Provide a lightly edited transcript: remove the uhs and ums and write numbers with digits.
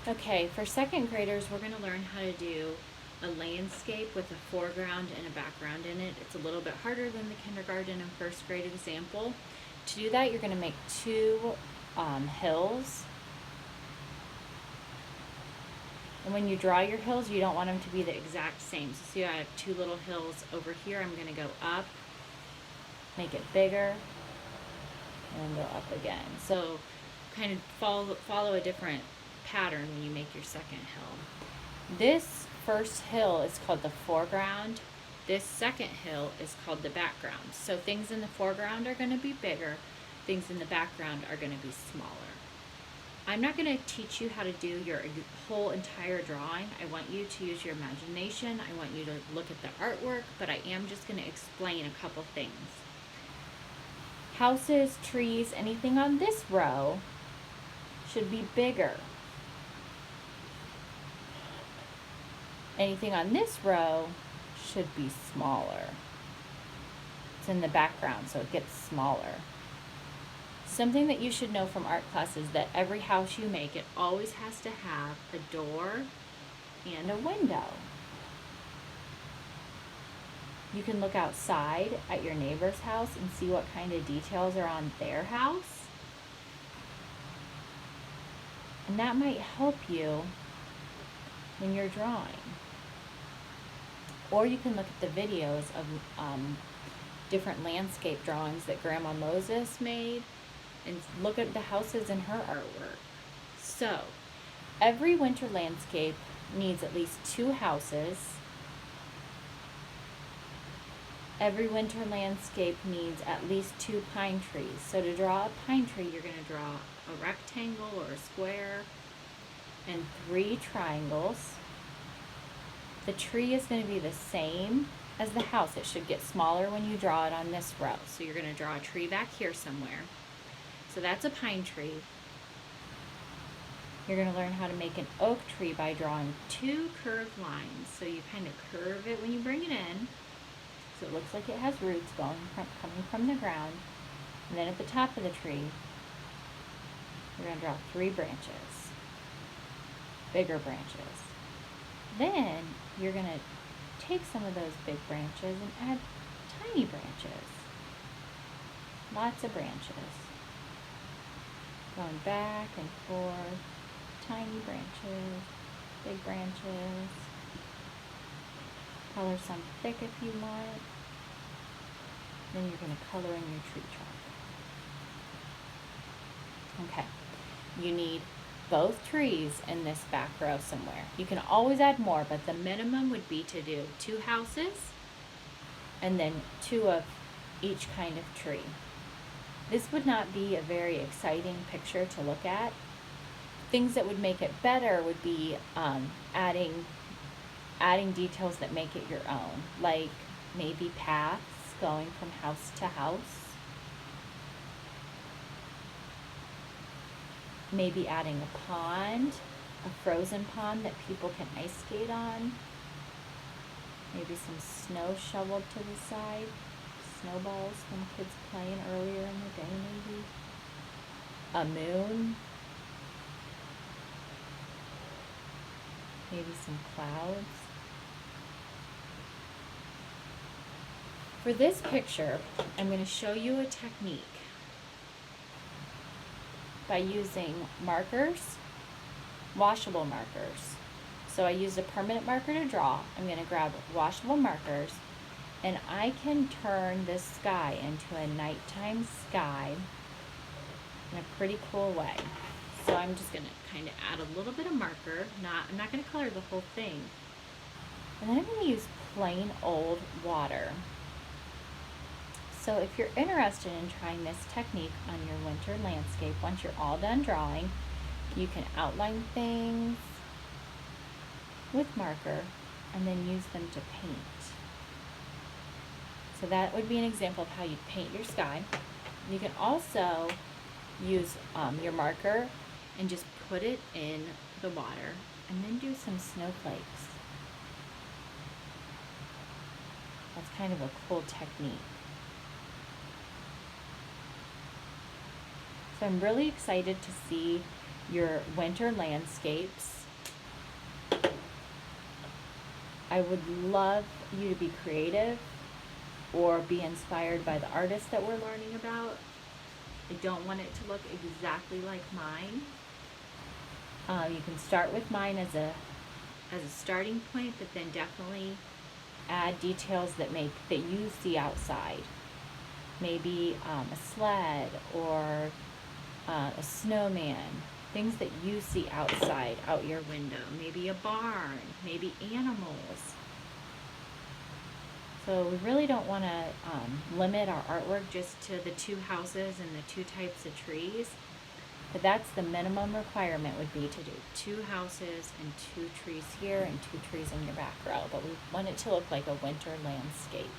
Okay, for second graders, we're going to learn how to do a landscape with a foreground and a background in it. It's a little bit harder than the kindergarten and first grade example. To do that, you're going to make two hills. And when you draw your hills, you don't want them to be the exact same. So see, I have two little hills over here. I'm going to go up, make it bigger, and then go up again. So kind of follow a different pattern when you make your second hill. This first hill is called the foreground. This second hill is called the background. So things in the foreground are going to be bigger. Things in the background are going to be smaller. I'm not going to teach you how to do your whole entire drawing. I want you to use your imagination. I want you to look at the artwork, but I am just going to explain a couple things. Houses, trees, anything on this row should be bigger. Anything on this row should be smaller. It's in the background, so it gets smaller. Something that you should know from art class is that every house you make, it always has to have a door and a window. You can look outside at your neighbor's house and see what kind of details are on their house. And that might help you when you're drawing. Or you can look at the videos of different landscape drawings that Grandma Moses made and look at the houses in her artwork. So, every winter landscape needs at least two houses. Every winter landscape needs at least two pine trees. So to draw a pine tree, you're going to draw a rectangle or a square and 3 triangles. The tree is going to be the same as the house. It should get smaller when you draw it on this row. So you're going to draw a tree back here somewhere. So that's a pine tree. You're going to learn how to make an oak tree by drawing 2 curved lines. So you kind of curve it when you bring it in. So it looks like it has roots coming from the ground. And then at the top of the tree, you're going to draw 3 branches, bigger branches. Then you're going to take some of those big branches and add tiny branches, lots of branches, going back and forth, tiny branches, big branches. Color some thick if you want. Then you're going to color in your tree trunk. Okay. You need both trees in this back row somewhere. You can always add more, but the minimum would be to do 2 houses and then 2 of each kind of tree. This would not be a very exciting picture to look at. Things that would make it better would be adding details that make it your own, like maybe paths going from house to house, maybe adding a pond, a frozen pond that people can ice skate on, maybe some snow shoveled to the side, snowballs from kids playing earlier in the day, maybe a moon, maybe some clouds. For this picture, I'm going to show you a technique by using markers, washable markers. So I used a permanent marker to draw. I'm going to grab washable markers, and I can turn this sky into a nighttime sky in a pretty cool way. So I'm just going to kind of add a little bit of marker. I'm not going to color the whole thing. And then I'm going to use plain old water. So if you're interested in trying this technique on your winter landscape, once you're all done drawing, you can outline things with marker and then use them to paint. So that would be an example of how you paint your sky. You can also use your marker and just put it in the water and then do some snowflakes. That's kind of a cool technique. So I'm really excited to see your winter landscapes. I would love you to be creative or be inspired by the artists that we're learning about. I don't want it to look exactly like mine. You can start with mine as a starting point, but then definitely add details that you see outside. Maybe a sled or a snowman, things that you see outside, out your window. Maybe a barn, maybe animals. So we really don't want to limit our artwork just to the 2 houses and the 2 types of trees. But that's the minimum requirement, would be to do 2 houses and 2 trees here and 2 trees in your back row. But we want it to look like a winter landscape.